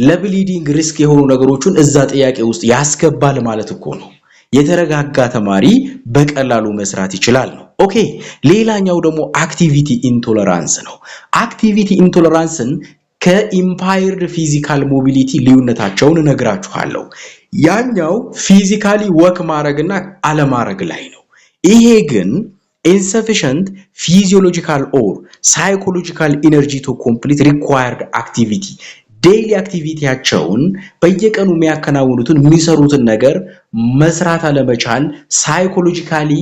[SPEAKER 1] ለብሊዲንግ ሪስክ የሆኑ ነገሮችን እዛ ጥያቄ ውስጥ ያስገባል ማለት እኮ ነው። የተረጋጋ ተማሪ በቀላሉ መስራት ይችላል ነው። ኦኬ ሌላኛው ደግሞ አክቲቪቲ ኢንቶለራንስ ነው። አክቲቪቲ ኢንቶለራንስን ከኢምፓየርድ ፊዚካል ሞቢሊቲ ልዩነታቸውን እነግራችኋለሁ። ያኛው ፊዚካሊ ወክ ማድረግና አለማድረግ ላይ ነው። ይሄ ግን insufficient physiological or psychological energy to complete required activity ዴይሊ አክቲቪቲያቸውን በየቀኑ የሚያከናውኑትን የሚሰሩትን ነገር መስራት አለመቻል፣ ሳይኮሎጂካሊ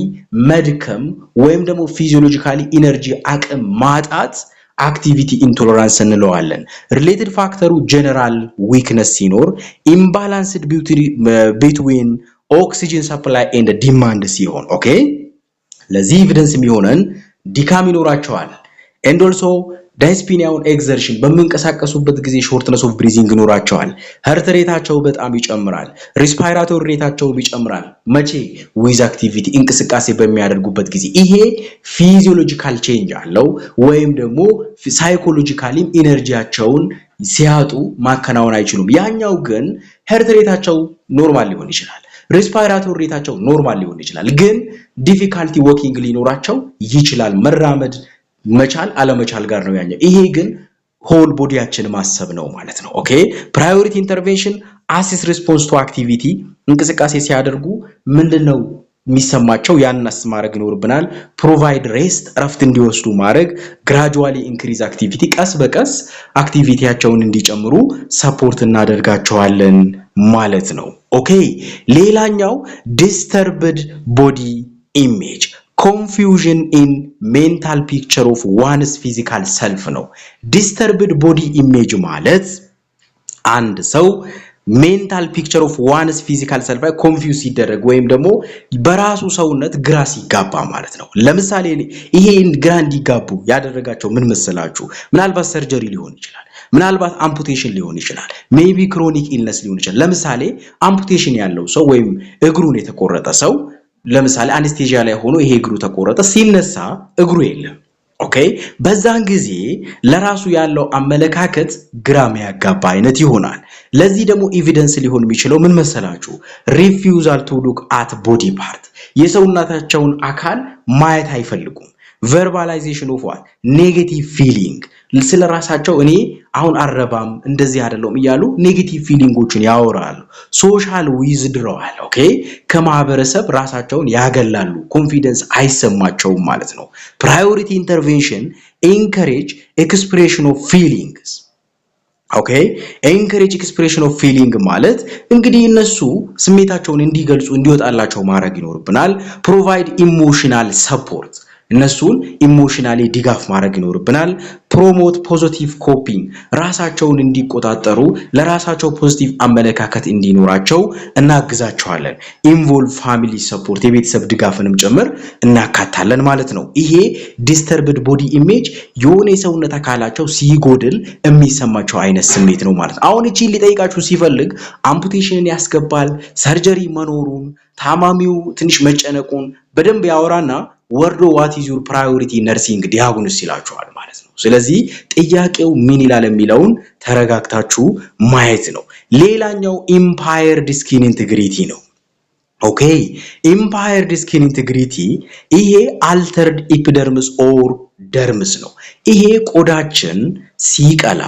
[SPEAKER 1] መድከም ወይም ደግሞ ፊዚዮሎጂካሊ ኢነርጂ አቅም ማጣት አክቲቪቲ ኢንቶለራንስ እንለዋለን። ሪሌትድ ፋክተሩ ጀነራል ዊክነስ ሲኖር፣ ኢምባላንስድ ቢትዊን ኦክሲጅን ሰፕላይ ኤንድ ዲማንድ ሲሆን ኦኬ ለዚህ ኤቪደንስ የሚሆነን ድካም ይኖራቸዋል and also ዳይስፒኒያውን ኤግዘርሽን በሚንቀሳቀሱበት ጊዜ ሾርትነስ ኦፍ ብሪዚንግ ይኖራቸዋል ሀርት ሬታቸው በጣም ይጨምራል ሬስፓይራቶሪ ሬታቸው ይጨምራል መቼ ዊዝ አክቲቪቲ እንቅስቃሴ በሚያደርጉበት ጊዜ ይሄ ፊዚዮሎጂካል ቼንጅ አለው ወይም ደግሞ ሳይኮሎጂካሊም ኢነርጂያቸውን ሲያጡ ማከናወን አይችሉም ያኛው ግን ሀርት ሬታቸው ኖርማል ሊሆን ይችላል ሬስፓይራቶሪ ሬታቸው ኖርማል ሊሆን ይችላል ግን ዲፊካልቲ ወኪንግ ሊኖራቸው ይችላል መራመድ መቻል አለመቻል ጋር ነው ያኛው ይሄ ግን ሆል ቦዲያችን ማሰብ ነው ማለት ነው ኦኬ ፕራዮሪቲ ኢንተርቬንሽን አሲስ ሪስፖንስ ቱ አክቲቪቲ እንቅስቃሴ ሲያደርጉ ምንድነው የሚሰማቸው ያንናስ ማድረግ ይኖርብናል ፕሮቫይድ ሬስት ረፍት እንዲወስዱ ማድረግ ግራጁዋሊ ኢንክሪዝ አክቲቪቲ ቀስ በቀስ አክቲቪቲያቸውን እንዲጨምሩ ሰፖርት እናደርጋቸዋለን ማለት ነው ኦኬ ሌላኛው disturbed body image confusion in mental picture of one's physical self ነው disturbed body image ማለት አንድ ሰው mental picture of one's physical self ላይ confuse ሲደረግ ወይም ደግሞ በራሱ ሰውነት ግራ ሲጋባ ማለት ነው ለምሳሌ ይሄ ግራ እንዲጋቡ ያደረጋቸው ምን መሰላችሁ ምናልባት ሰርጀሪ ሊሆን ይችላል ምናልባት አምፑቴሽን ሊሆን ይችላል ሜቢ ክሮኒክ ኢልነስ ሊሆን ይችላል ለምሳሌ አምፑቴሽን ያለው ሰው ወይም እግሩን የተቆረጠ ሰው ለምሳሌ አነስቴዥያ ላይ ሆኖ ይሄ እግሩ ተቆረጠ ሲነሳ እግሩ የለም ኦኬ በዛን ጊዜ ለራሱ ያለው አመለካከት ግራም ያጋባ አይነት ይሆናል ለዚህ ደግሞ ኤቪደንስ ሊሆን የሚችለው ምን መሰላችሁ ሪፊውዛል ቱ ሉክ አት ቦዲ ፓርት የሰውነታቸውን አካል ማየት አይፈልጉም verbalization of what negative feeling ስለራሳቸው እኔ አሁን አረባም እንደዚህ አይደለም ይያሉ ኔጌቲቭ ፊሊንጎችን ያወራሉ ሶሻል ዊዝድሮዋል ኦኬ ከማህበረሰብ ራሳቸውን ያገላሉ ኮንፊደንስ አይሰማቸውም ማለት ነው ፕራዮሪቲ ኢንተርቬንሽን encourage expression of feelings ኦኬ encourage expression of feeling ማለት እንግዲህ እነሱ ስሜታቸውን እንዲገልጹ እንዲወጣላቸው ማድረግ ይኖርብናል provide emotional support እነሱን ኢሞሽናሊ ዲጋፍ ማድረግ ይኖርብናል ፕሮሞት ፖዚቲቭ ኮፒንግ ራሳቸውን እንዲቆጣጠሩ ለራሳቸው ፖዚቲቭ አመለካከት እንዲኖራቸው እናግዛቸዋለን ኢንቮልቭ ፋሚሊ ሰፖርት የቤተሰብ ድጋፍንም ጭምር እናካታለን ማለት ነው ይሄ ዲስተርብድ ቦዲ ኢሜጅ የሆነ የሰውነት አካላቸው ሲጎድል የሚሰማቸው አይነት ስሜት ነው ማለት ነው አሁን እቺ ሊጠይቃችሁ ሲፈልግ አምፑቴሽንን ያስገባል ሰርጀሪ መኖሩን ታማሚው ትንሽ መጨነቁን በደንብ ያወራና ወርዶ what is your priority nursing diagnosis ይላችኋል ማለት ነው ስለዚህ ጥያቄው ምን ይላል የሚለውን ተረጋግታችሁ ማየት ነው ሌላኛው impaired skin integrity ነው ኦኬ impaired skin integrity ይሄ altered epidermis or dermis ነው ይሄ ቆዳችን ሲቀላ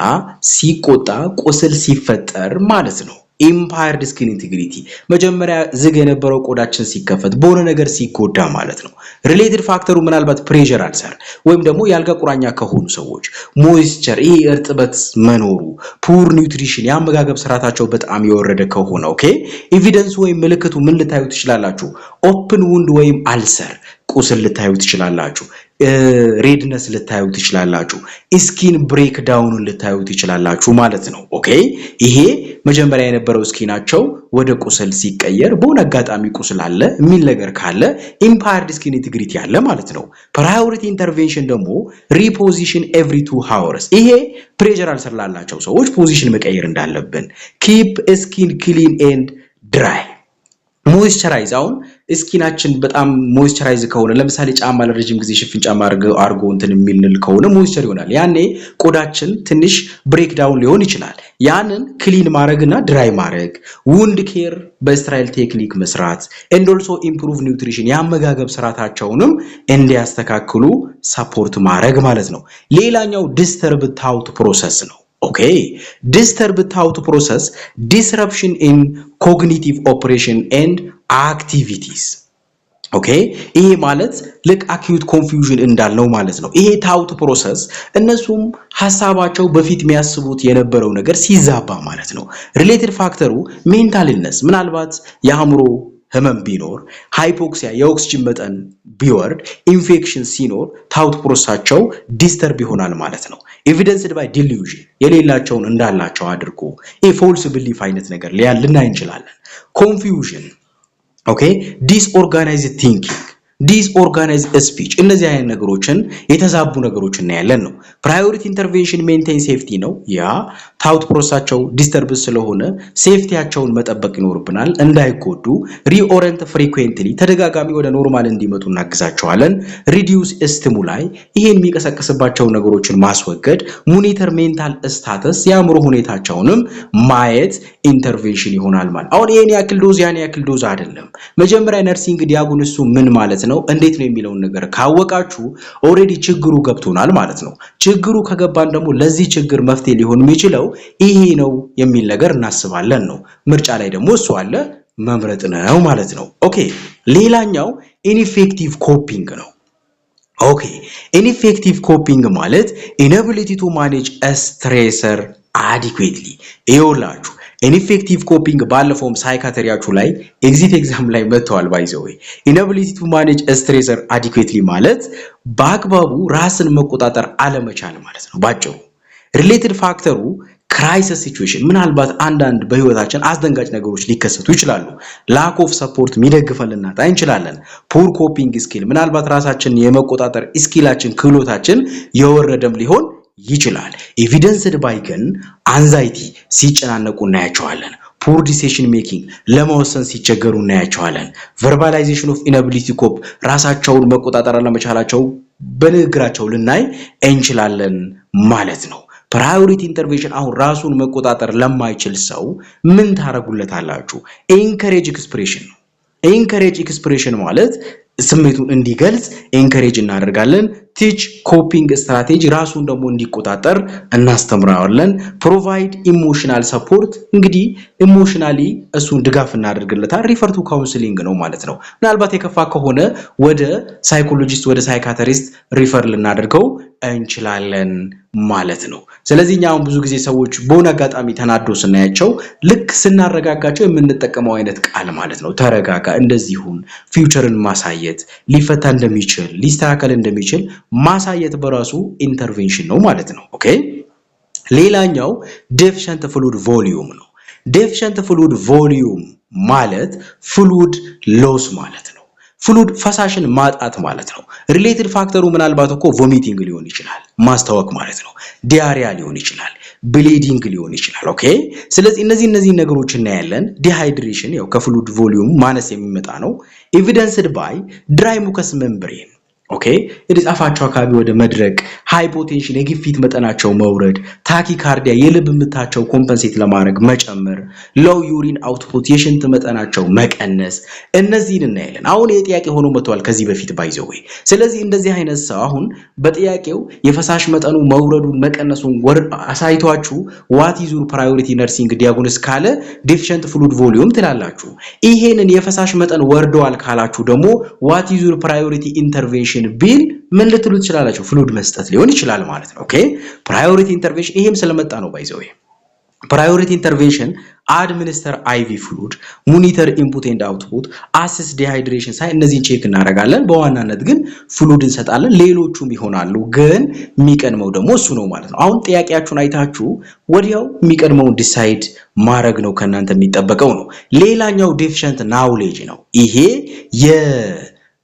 [SPEAKER 1] ሲቆጣ ቁስል ሲፈጠር ማለት ነው impaired skin integrity መጀመሪያ ዝግ የነበረው ቆዳችን ሲከፈት በሆነ ነገር ሲጎዳ ማለት ነው ሪሌትድ ፋክተሩ ምናልባት ፕሬሸር አልሰር ወይም ደግሞ ያልጋ ቁራኛ ከሆኑ ሰዎች ሞይስቸር ይሄ እርጥበት መኖሩ ፑር ኒውትሪሽን ያመጋገብ ስርዓታቸው በጣም የወረደ ከሆነ ኦኬ ኤቪደንስ ወይም ምልክቱ ምን ልታዩት ይችላልላችሁ ኦፕን ውንድ ወይም አልሰር ቁስል ልታዩት ይችላልላችሁ ሬድነስ ልታዩት ይችላልላችሁ ስኪን ብሬክ ዳውን ልታዩት ይችላልላችሁ ማለት ነው ኦኬ ይሄ መጀመሪያ የነበረው ስኪናቸው ወደ ቁስል ሲቀየር በሆነ አጋጣሚ ቁስል አለ የሚል ነገር ካለ impaired skin integrity አለ ማለት ነው priority intervention ደግሞ reposition every 2 hours ይሄ ፕሬሸር አልሰር ላላቸው ሰዎች ፖዚሽን መቀየር እንዳለብን keep skin clean and dry ሞይስቸራይዝ አሁን ስኪናችን በጣም ሞይስቸራይዝ ከሆነ ለምሳሌ ጫማ ለረጅም ጊዜ ሽፍን ጫማ አርጎ እንትን የሚልል ከሆነ ሞይስቸር ይሆናል ያኔ ቆዳችን ትንሽ ብሬክ ዳውን ሊሆን ይችላል ያንን ክሊን ማድረግና ድራይ ማድረግ ውንድ ኬር በስትራይል ቴክኒክ መስራት and also improve nutrition ያመጋገብ ስርዓታቸውንም እንዲያስተካክሉ ሰፖርት ማድረግ ማለት ነው ሌላኛው disturbed thought process ነው Okay, disturbed thought process, disruption in cognitive operation and activities. Okay, ይሄ ማለት ልክ acute confusion እንዳልነው ማለት ነው ይሄ thought process እነሱም ሐሳባቸው በፊት የሚያስቡት የነበረው ነገር ሲዛባ ማለት ነው related factor mental illness ምናልባት የአእምሮ ህመም ቢኖር ሃይፖክሲያ የኦክሲጅን መጠን ቢወርድ ኢንፌክሽን ሲኖር ታውት ፕሮሰሳቸው ዲስተርብ ይሆናል ማለት ነው ኤቪደንስድ ባይ ዲሉዥን የሌላቸውን እንዳላቸው አድርጎ ፎልስ ቢሊፍ አይነት ነገር ሊያልና እንችላለን ኮንፊውዥን ኦኬ ዲስኦርጋናይዝድ ቲንኪንግ ዲስኦርጋናይዝድ ስፒች እነዚህ አይነት ነገሮችን የተዛቡ ነገሮችን እናያለን ነው። ፕራዮሪቲ ኢንተርቬንሽን ሜንቴን ሴፍቲ ነው። ያ ታውት ፕሮሰሳቸው ዲስተርብ ስለሆነ ሴፍቲያቸውን መጠበቅ ይኖርብናል እንዳይጎዱ። ሪኦረንት ፍሪኩዌንትሊ ተደጋጋሚ ወደ ኖርማል እንዲመጡ እናግዛቸዋለን። ሪዲዩስ ስቲሙላይ ይሄን የሚቀሰቅስባቸው ነገሮችን ማስወገድ። ሞኒተር ሜንታል ስታተስ የአእምሮ ሁኔታቸውንም ማየት ኢንተርቬንሽን ይሆናል ማለት። አሁን ይሄን ያክል ዶዝ ያን ያክል ዶዝ አይደለም። መጀመሪያ ነርሲንግ ዲያግኖሲሱ ምን ማለት ነው እንዴት ነው የሚለውን ነገር ካወቃችሁ ኦሬዲ ችግሩ ገብቶናል ማለት ነው። ችግሩ ከገባን ደግሞ ለዚህ ችግር መፍትሄ ሊሆን የሚችለው ይሄ ነው የሚል ነገር እናስባለን ነው። ምርጫ ላይ ደግሞ እሱ አለ መምረጥ ነው ማለት ነው። ኦኬ ሌላኛው ኢንኢፌክቲቭ ኮፒንግ ነው። ኦኬ ኢንኢፌክቲቭ ኮፒንግ ማለት ኢነቢሊቲ ቱ ማኔጅ ስትሬሰር አዲኩዌትሊ ይውላችሁ ኢንኢፌክቲቭ ኮፒንግ ባለፈውም ሳይካትሪያችሁ ላይ ኤግዚት ኤግዛም ላይ መጥተዋል። ባይዘው ኢነቢሊቲ ቱ ማኔጅ ስትሬሰር አዲኩዌትሊ ማለት በአግባቡ ራስን መቆጣጠር አለመቻል ማለት ነው ባጭሩ። ሪሌትድ ፋክተሩ ክራይሲስ ሲቹዌሽን ምናልባት አንዳንድ በህይወታችን አስደንጋጭ ነገሮች ሊከሰቱ ይችላሉ። ላክ ኦፍ ሰፖርት የሚደግፈን ልናጣ እንችላለን። ፑር ኮፒንግ ስኪል ምናልባት ራሳችን የመቆጣጠር ስኪላችን ክህሎታችን የወረደም ሊሆን ይችላል። ኤቪደንስድ ባይ ግን አንዛይቲ ሲጨናነቁ እናያቸዋለን። ፑር ዲሲሽን ሜኪንግ ለመወሰን ሲቸገሩ እናያቸዋለን። ቨርባላይዜሽን ኦፍ ኢነቢሊቲ ኮፕ ራሳቸውን መቆጣጠር አለመቻላቸው በንግግራቸው ልናይ እንችላለን ማለት ነው። ፕራዮሪቲ ኢንተርቬንሽን አሁን ራሱን መቆጣጠር ለማይችል ሰው ምን ታረጉለታላችሁ? ኤንከሬጅ ኤክስፕሬሽን ነው። ኤንከሬጅ ኤክስፕሬሽን ማለት ስሜቱን እንዲገልጽ ኤንከሬጅ እናደርጋለን። ቲች ኮፒንግ ስትራቴጂ ራሱን ደግሞ እንዲቆጣጠር እናስተምራለን። ፕሮቫይድ ኢሞሽናል ሰፖርት እንግዲህ ኢሞሽናሊ እሱን ድጋፍ እናደርግለታል። ሪፈር ቱ ካውንስሊንግ ነው ማለት ነው። ምናልባት የከፋ ከሆነ ወደ ሳይኮሎጂስት ወደ ሳይካትሪስት ሪፈር ልናደርገው እንችላለን ማለት ነው። ስለዚህ እኛ አሁን ብዙ ጊዜ ሰዎች በሆነ አጋጣሚ ተናዶ ስናያቸው ልክ ስናረጋጋቸው የምንጠቀመው አይነት ቃል ማለት ነው። ተረጋጋ፣ እንደዚሁን ፊውቸርን ማሳየት ሊፈታ እንደሚችል ሊስተካከል እንደሚችል ማሳየት በራሱ ኢንተርቬንሽን ነው ማለት ነው። ኦኬ ሌላኛው ዴፊሸንት ፍሉድ ቮሊዩም ነው። ዴፊሸንት ፍሉድ ቮሊዩም ማለት ፍሉድ ሎስ ማለት ነው። ፍሉድ ፈሳሽን ማጣት ማለት ነው። ሪሌትድ ፋክተሩ ምናልባት እኮ ቮሚቲንግ ሊሆን ይችላል፣ ማስታወክ ማለት ነው። ዲያሪያ ሊሆን ይችላል፣ ብሊዲንግ ሊሆን ይችላል። ኦኬ ስለዚህ እነዚህ ነገሮች እናያለን። ዲሃይድሬሽን ያው ከፍሉድ ቮሊዩም ማነስ የሚመጣ ነው። ኤቪደንስድ ባይ ድራይ ሙከስ ሜምብሬን ኦኬ አፋቸው አካባቢ ወደ መድረቅ፣ ሃይፖቴንሽን የግፊት መጠናቸው መውረድ፣ ታኪካርዲያ የልብ ምታቸው ኮምፐንሴት ለማድረግ መጨመር፣ ሎው ዩሪን አውትፑት የሽንት መጠናቸው መቀነስ እነዚህን እናያለን። አሁን የጥያቄ ሆኖ መጥቷል ከዚህ በፊት ባይዘው። ስለዚህ እንደዚህ አይነት ሰው አሁን በጥያቄው የፈሳሽ መጠኑ መውረዱን መቀነሱን አሳይቷችሁ ዋት ኢዝ ዩር ፕራዮሪቲ ነርሲንግ ዲያግኖስ ካለ ዴፊሸንት ፍሉድ ቮሊዩም ትላላችሁ። ይሄንን የፈሳሽ መጠን ወርደዋል ካላችሁ ደግሞ ዋት ኢዝ ዩር ፕራዮሪቲ ኢንተርቬንሽን ቢል ምን ልትሉ ትችላላችሁ? ፍሉድ መስጠት ሊሆን ይችላል ማለት ነው። ኦኬ ፕራዮሪቲ ኢንተርቬንሽን ይሄም ስለመጣ ነው ባይዘው። ፕራዮሪቲ ኢንተርቬንሽን አድሚኒስተር አይቪ ፍሉድ፣ ሞኒተር ኢንፑት ኤንድ አውትፑት፣ አሰስ ዲሃይድሬሽን ሳይ እነዚህን ቼክ እናደርጋለን። በዋናነት ግን ፍሉድ እንሰጣለን። ሌሎቹም ይሆናሉ፣ ግን የሚቀድመው ደግሞ እሱ ነው ማለት ነው። አሁን ጥያቄያችሁን አይታችሁ ወዲያው የሚቀድመውን ዲሳይድ ማድረግ ነው ከእናንተ የሚጠበቀው ነው። ሌላኛው ዴፊሸንት ናውሌጅ ነው። ይሄ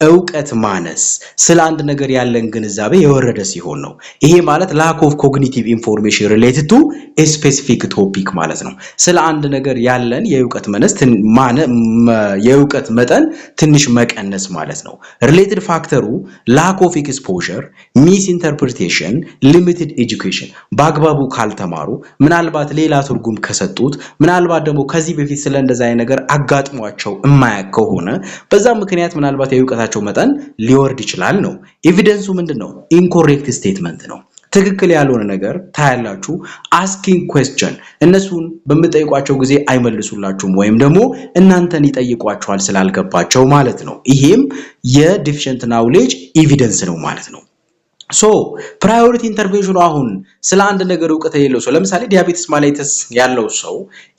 [SPEAKER 1] እውቀት ማነስ ስለ አንድ ነገር ያለን ግንዛቤ የወረደ ሲሆን ነው። ይሄ ማለት ላክ ኦፍ ኮግኒቲቭ ኢንፎርሜሽን ሪሌትድ ቱ ኤ ስፔሲፊክ ቶፒክ ማለት ነው። ስለ አንድ ነገር ያለን የእውቀት መጠን ትንሽ መቀነስ ማለት ነው። ሪሌትድ ፋክተሩ ላክ ኦፍ ኤክስፖዠር፣ ሚስ ኢንተርፕሪቴሽን፣ ሊሚትድ ኤጁኬሽን በአግባቡ ካልተማሩ፣ ምናልባት ሌላ ትርጉም ከሰጡት፣ ምናልባት ደግሞ ከዚህ በፊት ስለ እንደዛ አይነት ነገር አጋጥሟቸው የማያውቅ ከሆነ በዛ ምክንያት ምናልባት የእውቀት መጠን ሊወርድ ይችላል ነው። ኤቪደንሱ ምንድነው? ኢንኮሬክት ስቴትመንት ነው። ትክክል ያልሆነ ነገር ታያላችሁ። አስኪንግ ኩዌስቸን እነሱን በምጠይቋቸው ጊዜ አይመልሱላችሁም ወይም ደግሞ እናንተን ይጠይቋቸዋል ስላልገባቸው ማለት ነው። ይሄም የዲፊሸንት ናውሌጅ ኤቪደንስ ነው ማለት ነው። ሶ ፕራዮሪቲ ኢንተርቬንሽኑ አሁን ስለ አንድ ነገር እውቀት የሌለው ሰው ለምሳሌ ዲያቤቲስ ማላይተስ ያለው ሰው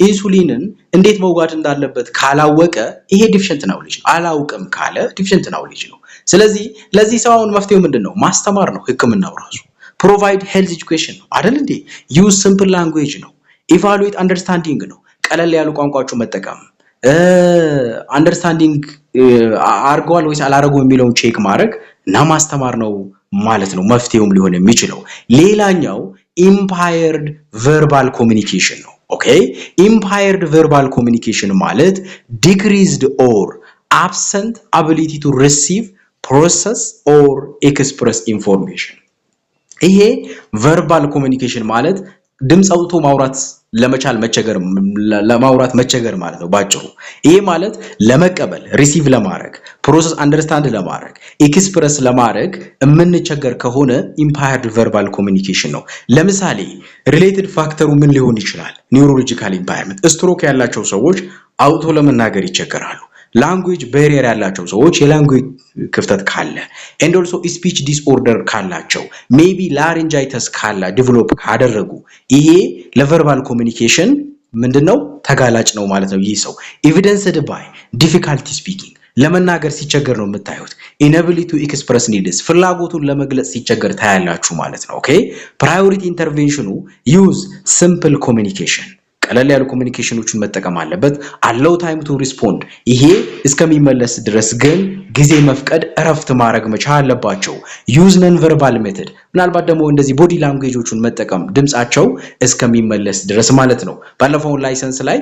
[SPEAKER 1] ኢንሱሊንን እንዴት መውጋት እንዳለበት ካላወቀ ይሄ ዲፊሸንት ናውሌጅ ነው። አላውቅም ካለ ዲፊሸንት ናውሌጅ ነው። ስለዚህ ለዚህ ሰው አሁን መፍትሄው ምንድነው? ማስተማር ነው። ህክምናው ራሱ ፕሮቫይድ ሄልዝ ኤጁኬሽን ነው አይደል እንዴ? ዩዝ ሲምፕል ላንጉዌጅ ነው። ኢቫሉዌት አንደርስታንዲንግ ነው። ቀለል ያሉ ቋንቋዎችን መጠቀም፣ አንደርስታንዲንግ አርጓል ወይስ አላረጉም የሚለውን ቼክ ማድረግ እና ማስተማር ነው ማለት ነው መፍትሄውም ሊሆን የሚችለው። ሌላኛው ኢምፓየርድ ቨርባል ኮሚኒኬሽን ነው። ኦኬ ኢምፓየርድ ቨርባል ኮሚኒኬሽን ማለት ዲክሪዝድ ኦር absent ability to receive, process or express information። ይሄ ቨርባል ኮሚኒኬሽን ማለት ድምጽ አውጥቶ ማውራት ለመቻል መቸገር ለማውራት መቸገር ማለት ነው ባጭሩ። ይሄ ማለት ለመቀበል ሪሲቭ ለማድረግ ፕሮሰስ አንደርስታንድ ለማድረግ ኤክስፕረስ ለማድረግ የምንቸገር ከሆነ ኢምፓየርድ ቨርባል ኮሚኒኬሽን ነው። ለምሳሌ ሪሌትድ ፋክተሩ ምን ሊሆን ይችላል? ኒውሮሎጂካል ኢምፓየርመንት። ስትሮክ ያላቸው ሰዎች አውጥቶ ለመናገር ይቸገራሉ። ላንጉዌጅ ባሪየር ያላቸው ሰዎች የላንጉዌጅ ክፍተት ካለ and also speech disorder ካላቸው ሜቢ ላሪንጃይተስ ካላ ዲቨሎፕ ካደረጉ ይሄ ለቨርባል ኮሚኒኬሽን ምንድነው ተጋላጭ ነው ማለት ነው። ይህ ሰው ኤቪደንስድ ባይ ዲፊካልቲ ስፒኪንግ ለመናገር ሲቸገር ነው የምታዩት። ኢነቢሊቲ ቱ ኤክስፕረስ ኒድስ ፍላጎቱን ለመግለጽ ሲቸገር ታያላችሁ ማለት ነው። ኦኬ ፕራዮሪቲ ኢንተርቬንሽኑ ዩዝ ሲምፕል ኮሚኒኬሽን ቀለል ያሉ ኮሚኒኬሽኖችን መጠቀም አለበት። አለው ታይም ቱ ሪስፖንድ ይሄ እስከሚመለስ ድረስ ግን ጊዜ መፍቀድ እረፍት ማድረግ መቻል አለባቸው። ዩዝ ነን ቨርባል ሜተድ ምናልባት ደግሞ እንደዚህ ቦዲ ላንጉዌጆችን መጠቀም ድምጻቸው እስከሚመለስ ድረስ ማለት ነው። ባለፈው ላይሰንስ ላይ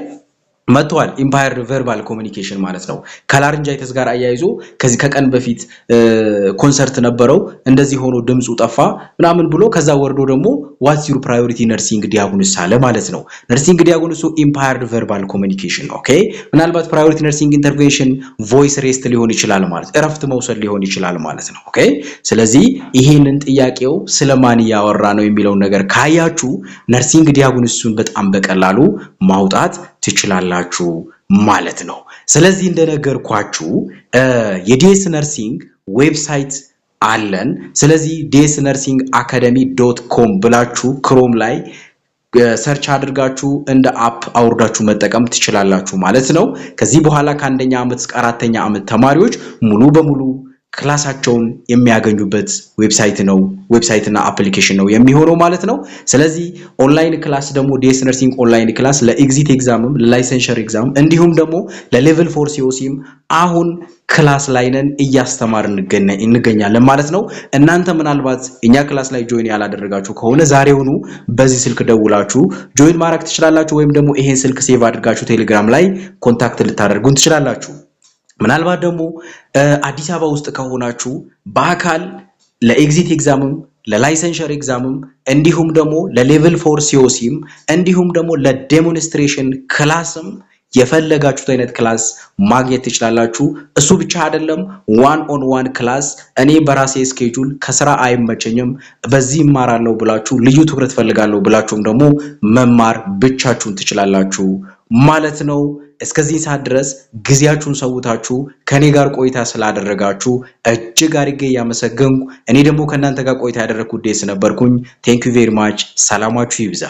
[SPEAKER 1] መጥቷል ኢምፓየርድ ቨርባል ኮሚኒኬሽን ማለት ነው። ከላሪንጃይተስ ጋር አያይዞ ከዚህ ከቀን በፊት ኮንሰርት ነበረው እንደዚህ ሆኖ ድምጹ ጠፋ ምናምን ብሎ ከዛ ወርዶ ደግሞ ዋትስ ዩር ፕራዮሪቲ ነርሲንግ ዲያግኖስ አለ ማለት ነው። ነርሲንግ ዲያግኖሱ ኢምፓየርድ ቨርባል ኮሚኒኬሽን ነው። ኦኬ ምናልባት ፕራዮሪቲ ነርሲንግ ኢንተርቬንሽን ቮይስ ሬስት ሊሆን ይችላል ማለት እረፍት መውሰድ ሊሆን ይችላል ማለት ነው። ኦኬ ስለዚህ ይሄንን ጥያቄው ስለማን ያወራ ነው የሚለው ነገር ካያችሁ ነርሲንግ ዲያግኖሱን በጣም በቀላሉ ማውጣት ትችላላችሁ ማለት ነው። ስለዚህ እንደነገርኳችሁ የዲኤስ ነርሲንግ ዌብሳይት አለን። ስለዚህ dsnursingacademy.com ብላችሁ ክሮም ላይ ሰርች አድርጋችሁ እንደ አፕ አውርዳችሁ መጠቀም ትችላላችሁ ማለት ነው። ከዚህ በኋላ ከአንደኛ ዓመት እስከ አራተኛ ዓመት ተማሪዎች ሙሉ በሙሉ ክላሳቸውን የሚያገኙበት ዌብሳይትና አፕሊኬሽን ነው የሚሆነው ማለት ነው። ስለዚህ ኦንላይን ክላስ ደግሞ ዲኤስ ነርሲንግ ኦንላይን ክላስ ለኤግዚት ኤግዛምም ለላይሰንሸር ኤግዛም እንዲሁም ደግሞ ለሌቭል 4 ሲኦሲም አሁን ክላስ ላይ ነን እያስተማርን እንገኛለን ማለት ነው። እናንተ ምናልባት እኛ ክላስ ላይ ጆይን ያላደረጋችሁ ከሆነ ዛሬውኑ በዚህ ስልክ ደውላችሁ ጆይን ማድረግ ትችላላችሁ ወይም ደግሞ ይሄን ስልክ ሴቭ አድርጋችሁ ቴሌግራም ላይ ኮንታክት ልታደርጉን ትችላላችሁ። ምናልባት ደግሞ አዲስ አበባ ውስጥ ከሆናችሁ በአካል ለኤግዚት ኤግዛምም ለላይሰንሸር ኤግዛምም እንዲሁም ደግሞ ለሌቭል 4 ሲኦሲም እንዲሁም ደግሞ ለዴሞንስትሬሽን ክላስም የፈለጋችሁት አይነት ክላስ ማግኘት ትችላላችሁ። እሱ ብቻ አይደለም ዋን ኦን ዋን ክላስ እኔ በራሴ ስኬጁል ከስራ አይመቸኝም በዚህ እማራለሁ ብላችሁ ልዩ ትኩረት ፈልጋለሁ ብላችሁም ደግሞ መማር ብቻችሁን ትችላላችሁ ማለት ነው። እስከዚህ ሰዓት ድረስ ጊዜያችሁን ሰውታችሁ ከኔ ጋር ቆይታ ስላደረጋችሁ እጅግ አድርጌ ያመሰግንኩ። እኔ ደግሞ ከናንተ ጋር ቆይታ ያደረኩት ዴስ ነበርኩኝ። ቴንክ ዩ ቬሪ ማች። ሰላማችሁ ይብዛ።